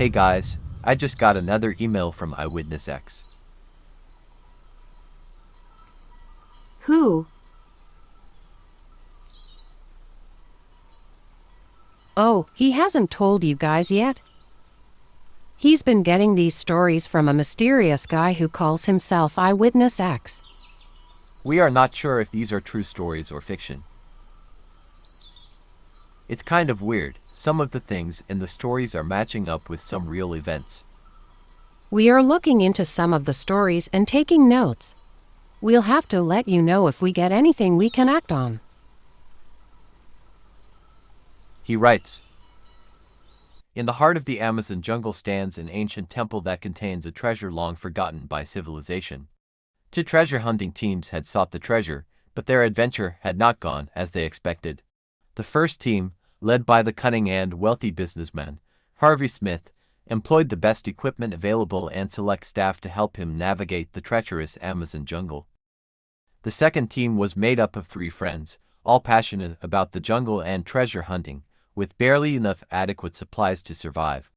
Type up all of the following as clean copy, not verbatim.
Hey guys, I just got another email from Eyewitness X. Who? Oh, he hasn't told you guys yet? He's been getting these stories from a mysterious guy who calls himself Eyewitness X. We are not sure if these are true stories or fiction. It's kind of weird. Some of the things in the stories are matching up with some real events. We are looking into some of the stories and taking notes. We'll have to let you know if we get anything we can act on. He writes, in the heart of the Amazon jungle stands an ancient temple that contains a treasure long forgotten by civilization. Two treasure hunting teams had sought the treasure, but their adventure had not gone as they expected. The first team, led by the cunning and wealthy businessman, Harvey Smith, employed the best equipment available and select staff to help him navigate the treacherous Amazon jungle. The second team was made up of three friends, all passionate about the jungle and treasure hunting, with barely enough adequate supplies to survive.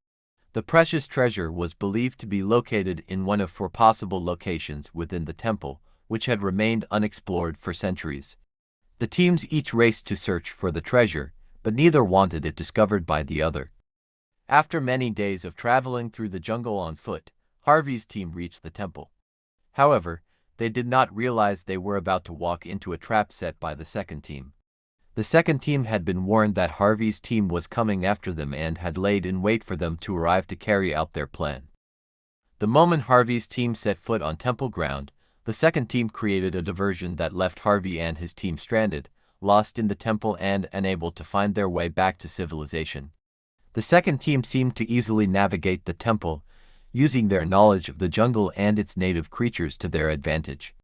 The precious treasure was believed to be located in one of four possible locations within the temple, which had remained unexplored for centuries. The teams each raced to search for the treasure, but neither wanted it discovered by the other. After many days of traveling through the jungle on foot, Harvey's team reached the temple. However, they did not realize they were about to walk into a trap set by the second team. The second team had been warned that Harvey's team was coming after them and had laid in wait for them to arrive to carry out their plan. The moment Harvey's team set foot on temple ground, the second team created a diversion that left Harvey and his team stranded, lost in the temple and unable to find their way back to civilization. The second team seemed to easily navigate the temple, using their knowledge of the jungle and its native creatures to their advantage.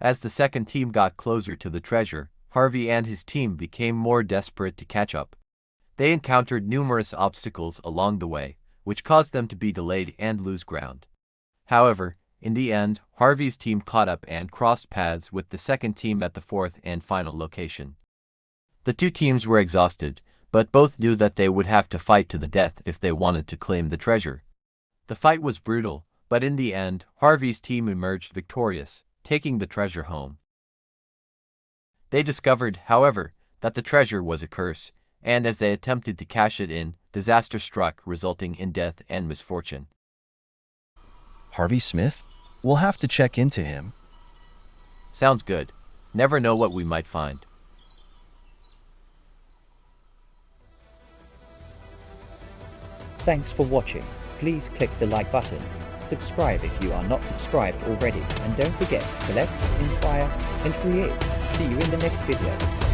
As the second team got closer to the treasure, Harvey and his team became more desperate to catch up. They encountered numerous obstacles along the way, which caused them to be delayed and lose ground. However, in the end, Harvey's team caught up and crossed paths with the second team at the fourth and final location. The two teams were exhausted, but both knew that they would have to fight to the death if they wanted to claim the treasure. The fight was brutal, but in the end, Harvey's team emerged victorious, taking the treasure home. They discovered, however, that the treasure was a curse, and as they attempted to cash it in, disaster struck, resulting in death and misfortune. Harvey Smith? We'll have to check into him. Sounds good. Never know what we might find. Thanks for watching. Please click the like button, subscribe if you are not subscribed already, and don't forget to collect, inspire, and create. See you in the next video.